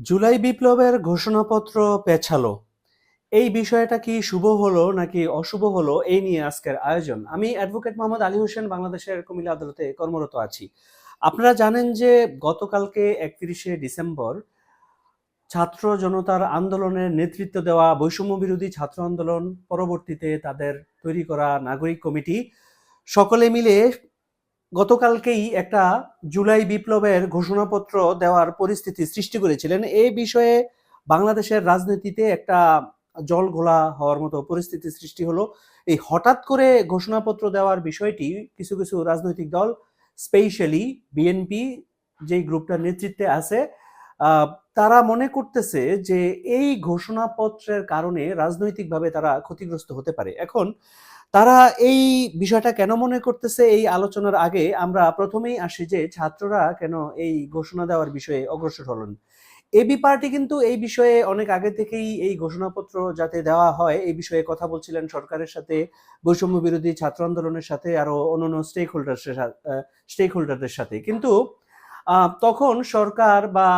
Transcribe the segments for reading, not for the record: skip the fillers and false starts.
জুলাই বিপ্লবের ঘোষণাপত্র পেছালো। এই বিষয়টা কি শুভ হলো নাকি অশুভ হলো, এই নিয়ে আজকের আয়োজন। আমি অ্যাডভোকেট মোহাম্মদ আলী হোসেন বাংলাদেশের কুমিল্লা আদালতে কর্মরত আছি। আপনারা জানেন যে গতকালকে 31শে ডিসেম্বর ছাত্র জনতার আন্দোলনের নেতৃত্ব দেওয়া বৈষম্য বিরোধী ছাত্র আন্দোলন, পরবর্তীতে তাদের তৈরি করা নাগরিক কমিটি সকলে মিলে গতকালকেই একটা জুলাই বিপ্লবের ঘোষণাপত্র দেওয়ার পরিস্থিতি সৃষ্টি করেছিলেন। এই বিষয়ে বাংলাদেশের রাজনীতিতে একটা জলঘোলা হওয়ার মতো পরিস্থিতি সৃষ্টি হলো। এই হঠাৎ করে ঘোষণাপত্র দেওয়ার বিষয়টি কিছু কিছু রাজনৈতিক দল, স্পেশালি বিএনপি যেই গ্রুপটার নেতৃত্বে আছে, আহ, তারা মনে করতেছে যে এই ঘোষণাপত্রের কারণে রাজনৈতিকভাবে তারা ক্ষতিগ্রস্ত হতে পারে। এখন তারা এই বিষয়টা কেন মনে করতেছে, এই আলোচনার আগে আমরা প্রথমেই আসি যে ছাত্ররা কেন এই ঘোষণা দেওয়ার বিষয়ে অগ্রসর হলেন। এবি পার্টি কিন্তু এই বিষয়ে অনেক আগে থেকেই এই ঘোষণাপত্র যাতে দেওয়া হয় এই বিষয়ে কথা বলছিলেন সরকারের সাথে, বৈষম্য বিরোধী ছাত্র আন্দোলনের সাথে, আরো অন্যান্য স্টেক হোল্ডারদের সাথে। কিন্তু তখন সরকার বা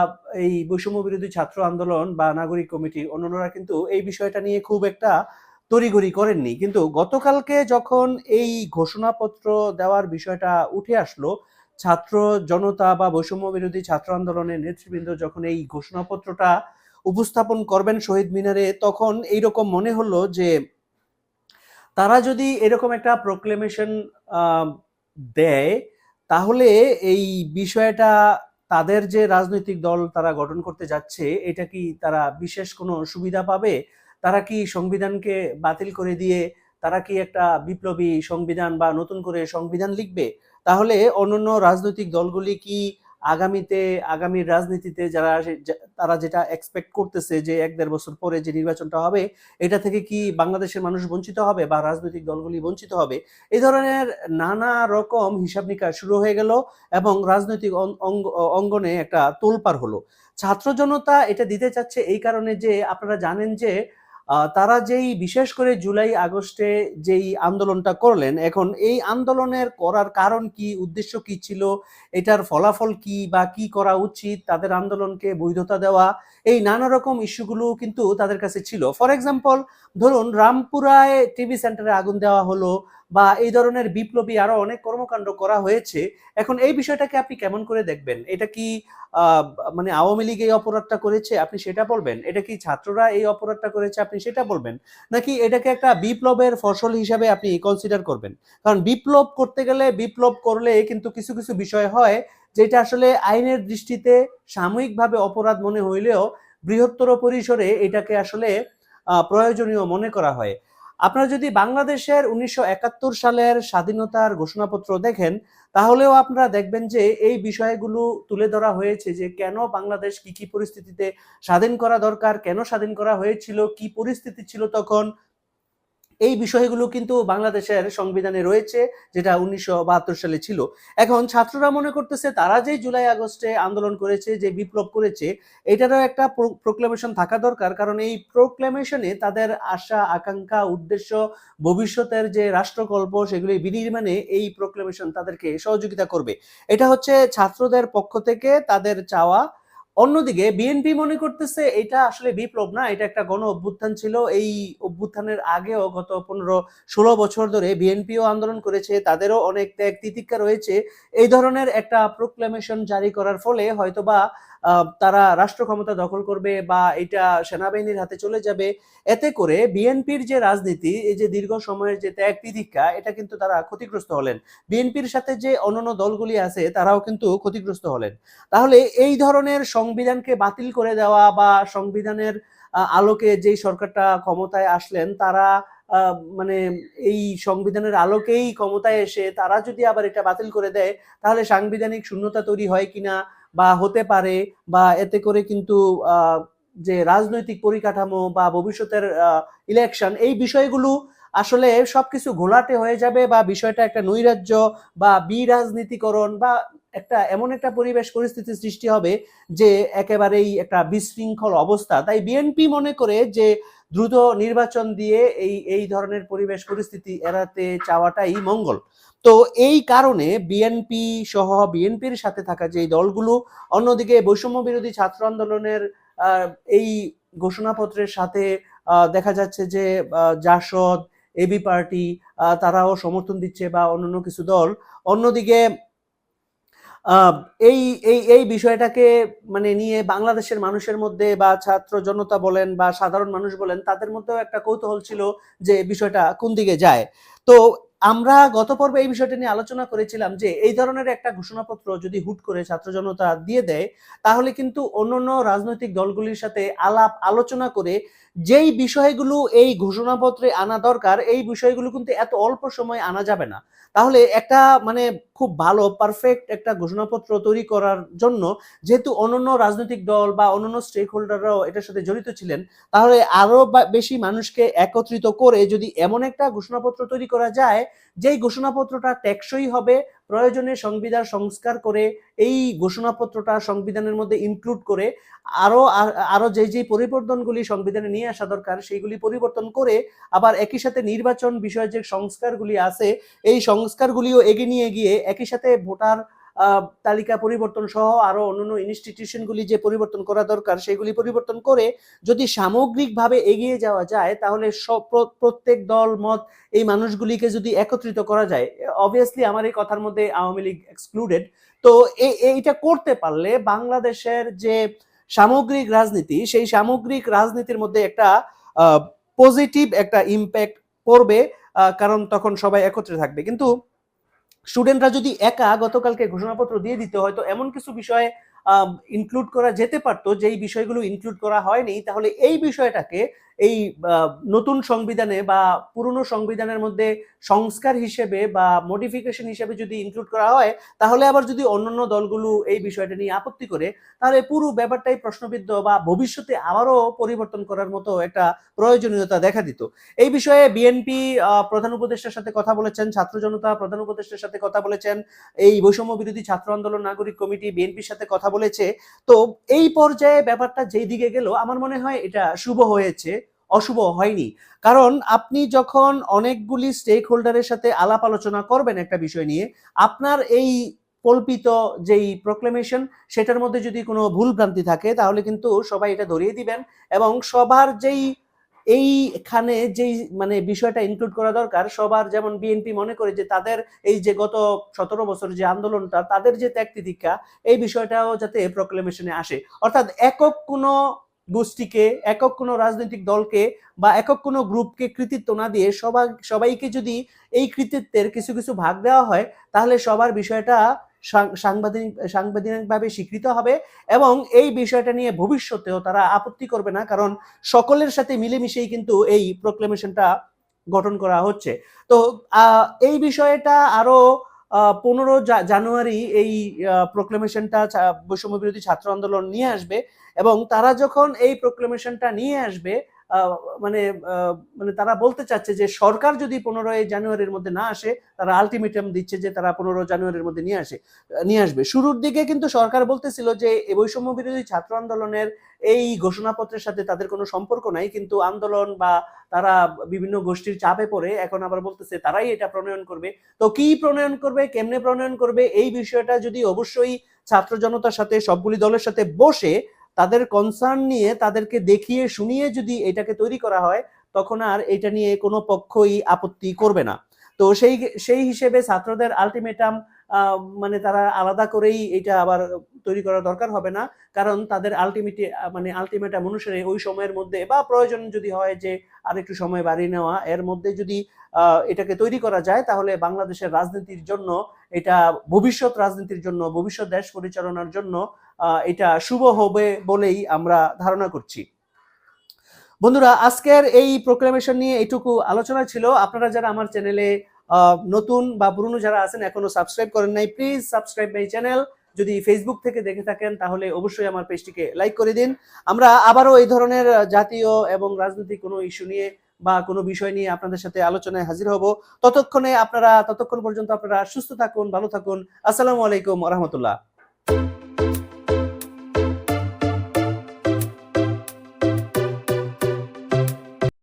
এই বৈষম্য বিরোধী ছাত্র আন্দোলন বা নাগরিক কমিটি অন্যান্যরা কিন্তু এই বিষয়টা নিয়ে খুব একটা তড়িঘড়ি করেননি। কিন্তু গতকালকে যখন এই ঘোষণাপত্র দেওয়ার বিষয়টা উঠে আসলো, ছাত্র জনতা বা বৈষম্য বিরোধী ছাত্র আন্দোলনের নেতৃবৃন্দ যখন এই ঘোষণাপত্রটা উপস্থাপন করবেন শহীদ মিনারে, তখন এইরকম মনে হলো যে তারা যদি এরকম একটা প্রোক্লেমেশন দেয়, তাহলে এই বিষয়টা তাদের যে রাজনৈতিক দল তারা গঠন করতে যাচ্ছে, এটা কি তারা বিশেষ কোনো সুবিধা পাবে? তারা কি সংবিধানকে বাতিল করে দিয়ে তারা কি একটা বিপ্লবী সংবিধান বা নতুন করে সংবিধান লিখবে? তাহলে অন্যান্য রাজনৈতিক দলগুলি কি আগামীর রাজনীতিতে তারা যেটা এক্সপেক্ট করতেছে যে 1-1.5 বছর পরে যে নির্বাচনটা হবে, এটা থেকে কি বাংলাদেশের মানুষ বঞ্চিত হবে বা রাজনৈতিক দলগুলি বঞ্চিত হবে? এই ধরনের নানা রকম হিসাব নিকাশ শুরু হয়ে গেল এবং রাজনৈতিক অঙ্গনে একটা তোলপাড় হলো। ছাত্র জনতা এটা দিতে চাচ্ছে এই কারণে যে আপনারা জানেন যে তারা যেই বিশেষ করে জুলাই আগস্টে যেই আন্দোলনটা করলেন, এখন এই আন্দোলনের করার কারণ কি, উদ্দেশ্য কি ছিল, এটার ফলাফল কি বা কি করা উচিত, তাদের আন্দোলনকে বৈধতা দেওয়া, এই নানা রকম ইস্যুগুলো কিন্তু তাদের কাছে ছিল। ফর এক্সাম্পল, ধরুন রামপুরায় টিভি সেন্টারে আগুন দেওয়া হলো বা এই ধরনের বিপ্লবী আরো অনেক কর্মকাণ্ড করা হয়েছে। এখন এই বিষয়টাকে আপনি কেমন করে দেখবেন? এটা কি আহ মানে আওয়ামী লীগ এই অপরাধটা করেছে, আপনি সেটা বলবেন? এটা কি ছাত্ররা এই অপরাধটা করেছে, আপনি সেটা বলবেন? নাকি এটাকে একটা বিপ্লবের ফসল হিসাবে আপনি কনসিডার করবেন? কারণ বিপ্লব করতে গেলে, বিপ্লব করলে কিন্তু কিছু কিছু বিষয় হয় যেটা আসলে আইনের দৃষ্টিতে সাময়িকভাবে অপরাধ মনে হইলেও বৃহত্তর পরিসরে এটাকে আসলে প্রয়োজনীয় মনে করা হয়। আপনারা যদি বাংলাদেশের 1971 সালের স্বাধীনতার ঘোষণাপত্র দেখেন, তাহলেও আপনারা দেখবেন যে এই বিষয়গুলো তুলে ধরা হয়েছে যে কেন বাংলাদেশ কি কি পরিস্থিতিতে স্বাধীন করা দরকার, কেন স্বাধীন করা হয়েছিল, কি পরিস্থিতি ছিল তখন, এই বিষয়গুলো কিন্তু বাংলাদেশের সংবিধানে রয়েছে, যেটা 1972 সালে ছিল। এখন ছাত্ররা মনে করতেছে তারা যে জুলাই আগস্টে আন্দোলন করেছে, যে বিপ্লব করেছে, এটারও একটা প্রোক্লেমেশন থাকা দরকার। কারণ এই প্রোক্লেমেশনে তাদের আশা, আকাঙ্ক্ষা, উদ্দেশ্য, ভবিষ্যতের যে রাষ্ট্রকল্প, সেগুলি বিনির্মাণে এই প্রোক্লেমেশন তাদেরকে সহযোগিতা করবে। এটা হচ্ছে ছাত্রদের পক্ষ থেকে তাদের চাওয়া। অন্যদিকে বিএনপি মনে করতেছে এটা আসলে বিপ্লব না, এটা একটা গণ অভ্যুত্থান ছিল। এই অভ্যুত্থানের আগেও গত 15-16 বছর ধরে বিএনপিও আন্দোলন করেছে, তাদেরও অনেক ত্যাগ তিতিক্ষা রয়েছে। এই ধরনের একটা প্রোক্লেমেশন জারি করার ফলে হয়তোবা তারা রাষ্ট্র ক্ষমতা দখল করবে বা এটা সেনাবাহিনীর হাতে চলে যাবে। এতে করে বিএনপির যে রাজনীতি, এই যে দীর্ঘ সময়ের যে ত্যাগ তিতিক্ষা, এটা কিন্তু তারা ক্ষতিগ্রস্ত হলেন। বিএনপির সাথে যে অন্যান্য দলগুলি আছে তারাও কিন্তু ক্ষতিগ্রস্ত হলেন। তাহলে এই ধরনের সংবিধানকে বাতিল করে দেওয়া বা সংবিধানের আলোকে যেই সরকারটা ক্ষমতায় আসলেন, তারা মানে এই সংবিধানের আলোকেই ক্ষমতায় এসে তারা যদি আবার এটা বাতিল করে দেয়, তাহলে সাংবিধানিক শূন্যতা তৈরি হয় কিনা বা হতে পারে, বা এতে করে কিন্তু যে রাজনৈতিক পরিকাঠামো বা ভবিষ্যতের ইলেকশন, এই বিষয়গুলো আসলে সবকিছু ঘোলাটে হয়ে যাবে, বা বিষয়টা একটা নৈরাজ্য বা বিরাজনীতিকরণ বা একটা এমন একটা পরিবেশ পরিস্থিতি সৃষ্টি হবে যে একেবারেই একটা বিশৃঙ্খল অবস্থা। তাই বিএনপি মনে করে যে দ্রুত নির্বাচন দিয়ে এই ধরনের পরিবেশ পরিস্থিতি এড়াতে চাওয়াটাই মঙ্গল। তো এই কারণে বিএনপি সহ বিএনপির সাথে থাকা যে দলগুলো, অন্যদিকে বৈষম্য বিরোধী ছাত্র আন্দোলনের এই ঘোষণাপত্রের সাথে দেখা যাচ্ছে যে জাসদ, এবি পার্টি তারাও সমর্থন দিচ্ছে বা অন্যান্য কিছু দল। অন্যদিকে এই এই এই বিষয়টাকে মানে নিয়ে বাংলাদেশের মানুষের মধ্যে বা ছাত্র জনতা বলেন বা সাধারণ মানুষ বলেন, তাদের মধ্যেও একটা কৌতূহল ছিল যে বিষয়টা কোন দিকে যায়। তো আমরা গত পর্বে এই বিষয়টা নিয়ে আলোচনা করেছিলাম যে এই ধরনের একটা ঘোষণাপত্র যদি হুট করে ছাত্র জনতা দিয়ে দেয়, তাহলে কিন্তু অন্যান্য রাজনৈতিক দলগুলির সাথে আলাপ আলোচনা করে যেই বিষয়গুলো এই ঘোষণাপত্রে আনা দরকার, এই বিষয়গুলো কিন্তু এত অল্প সময় আনা যাবে না। তাহলে একটা মানে খুব ভালো পারফেক্ট একটা ঘোষণাপত্র তৈরি করার জন্য, যেহেতু অন্যান্য রাজনৈতিক দল বা অন্যান্য স্টেক হোল্ডাররাও এটার সাথে জড়িত ছিলেন, তাহলে আরো বেশি মানুষকে একত্রিত করে যদি এমন একটা ঘোষণাপত্র তৈরি করা যায়, যেই ঘোষণাপত্রটা টেকসই হবে, প্রয়োজনে সংবিধান সংস্কার করে এই ঘোষণাপত্রটা সংবিধানের মধ্যে ইনক্লুড করে আরো আরো যে পরিবর্তনগুলি সংবিধানে নিয়ে আসা দরকার সেইগুলি পরিবর্তন করে, আবার একই সাথে নির্বাচন বিষয়ে যে সংস্কারগুলি আছে এই সংস্কারগুলিও এগিয়ে নিয়ে গিয়ে একই সাথে ভোটার তালিকা পরিবর্তন সহ আরো অন্যান্য ইনস্টিটিউশনগুলি যে পরিবর্তন করা দরকার সেগুলি পরিবর্তন করে যদি সামগ্রিকভাবে এগিয়ে যাওয়া যায়, তাহলে প্রত্যেক দল মত এই মানুষগুলিকে যদি একত্রিত করা যায়, অবভিয়াসলি আমার এই কথার মধ্যে আওয়ামী লীগ এক্সক্লুডেড, তো এইটা করতে পারলে বাংলাদেশের যে সামগ্রিক রাজনীতি, সেই সামগ্রিক রাজনীতির মধ্যে একটা পজিটিভ একটা ইম্প্যাক্ট পড়বে, কারণ তখন সবাই একত্রে থাকবে। কিন্তু স্টুডেন্টরা যদি একা গতকালকে ঘোষণাপত্র দিয়ে দিতে, হয়তো এমন কিছু বিষয়ে ইনক্লুড করা যেতে পারতো যেই বিষয়গুলো ইনক্লুড করা হয়নি, তাহলে এই বিষয়টাকে এই নতুন সংবিধানে বা পুরনো সংবিধানের মধ্যে সংস্কার হিসেবে বা মডিফিকেশন হিসেবে যদি ইনক্লুড করা হয়, তাহলে আবার যদি অন্যান্য দলগুলো এই বিষয়টা নিয়ে আপত্তি করে, তাহলে পুরো ব্যাপারটাই প্রশ্নবিদ্ধ বা ভবিষ্যতে আবারও পরিবর্তন করার মতো একটা প্রয়োজনীয়তা দেখা দিত। এই বিষয়ে বিএনপি প্রধান উপদেষ্টার সাথে কথা বলেছেন, ছাত্র জনতা প্রধান উপদেষ্টার সাথে কথা বলেছেন, এই বৈষম্য বিরোধী ছাত্র আন্দোলন নাগরিক কমিটি বিএনপির সাথে কথা বলেছে। তো এই পর্যায়ে ব্যাপারটা যেই দিকে গেল, আমার মনে হয় এটা শুভ হয়েছে, অশুভ হয়নি। কারণ আপনি যখন অনেকগুলি স্টেক হোল্ডারের সাথে আলাপ আলোচনা করবেন একটা বিষয় নিয়ে, আপনার এই কল্পিত যেই প্রক্লেমেশন সেটার মধ্যে যদি কোনো ভুল ভ্রান্তি থাকে, তাহলে কিন্তু সবাই এটা ধরিয়ে দিবেন এবং সবার যেই এইখানে যেই মানে বিষয়টা ইনক্লুড করা দরকার, সবার যেমন বিএনপি মনে করে যে তাদের এই যে গত 17 বছর যে আন্দোলনটা, তাদের যে ত্যাগ তিতিক্ষা, এই বিষয়টাও যাতে প্রক্লেমেশনে আসে। অর্থাৎ একক কোনো গোষ্ঠীকে, একক কোনো রাজনৈতিক দলকে বা একক কোনো গ্রুপকে কৃতিত্ব না দিয়ে সবাইকে যদি এই কৃতিত্বের কিছু কিছু ভাগ দেওয়া হয়, তাহলে সবার বিষয়টা সাংবিধানিকভাবে স্বীকৃত হবে এবং এই বিষয়টা নিয়ে ভবিষ্যতেও তারা আপত্তি করবে না, কারণ সকলের সাথে মিলেমিশেই কিন্তু এই প্রক্লেমেশনটা গঠন করা হচ্ছে। তো এই বিষয়টা আরো 15 জানুয়ারি এই প্রক্লেমেশনটা বৈষম্য বিরোধী ছাত্র আন্দোলন নিয়ে আসবে এবং তারা যখন এই প্রক্লেমেশনটা নিয়ে আসবে, মানে মানে তারা বলতে চাচ্ছে যে সরকার যদি 15 জানুয়ারির মধ্যে না আসে, তারা আলটিমেটাম দিচ্ছে যে তারা 15 জানুয়ারির মধ্যে নিয়ে আসবে। শুরুর দিকে কিন্তু সরকার বলতেছিল যে এই বৈষম্য বিরোধী ছাত্র আন্দোলনের এই ঘোষণাপত্রের সাথে তাদের কোনো সম্পর্ক নাই, কিন্তু আন্দোলন বা তারা বিভিন্ন গোষ্ঠীর চাপে পড়ে এখন আবার বলতেছে তারাই এটা প্রণয়ন করবে। তো কি প্রণয়ন করবে, কেমনে প্রণয়ন করবে, এই বিষয়টা যদি অবশ্যই ছাত্র জনতার সাথে সবগুলি দলের সাথে বসে তাদের কনসার্ন নিয়ে তাদেরকে দেখিয়ে শুনিয়ে যদি এটাকে তৈরি করা হয়, তখন আর এটা নিয়ে কোনো পক্ষই আপত্তি করবে না। তো সেই হিসেবে ছাত্রদের আলটিমেটাম মানে তারা আলাদা করেই এটা আবার তৈরি করা দরকার হবে না, কারণ তাদের আলটিমেটাম অনুসারে ওই সময়ের মধ্যে বা প্রয়োজন যদি হয় যে আরেকটু সময় বাড়িয়ে নেওয়া, এর মধ্যে যদি এটাকে তৈরি করা যায়, তাহলে বাংলাদেশের রাজনীতির জন্য, এটা ভবিষ্যৎ রাজনীতির জন্য, ভবিষ্যৎ দেশ পরিচালনার জন্য এটা শুভ হবে বলেই আমরা ধারণা করছি। বন্ধুরা, আজকের এই প্রোক্লেমেশন নিয়ে এইটুকু আলোচনা ছিল। আপনারা যারা আমার চ্যানেলে নতুন বা পুরনো যারা আছেন এখনো সাবস্ক্রাইব করেন নাই, প্লিজ সাবস্ক্রাইব মাই চ্যানেল। যদি ফেসবুক থেকে দেখে থাকেন তাহলে অবশ্যই আমার পেজটিকে লাইক করে দিন। আমরা আবারও এই ধরনের জাতীয় এবং রাজনৈতিক কোনো ইস্যু নিয়ে বা কোনো বিষয় নিয়ে আপনাদের সাথে আলোচনায় হাজির হব। ততক্ষণ পর্যন্ত আপনারা সুস্থ থাকুন, ভালো থাকুন। আসসালামু আলাইকুম ওয়া রাহমাতুল্লাহ।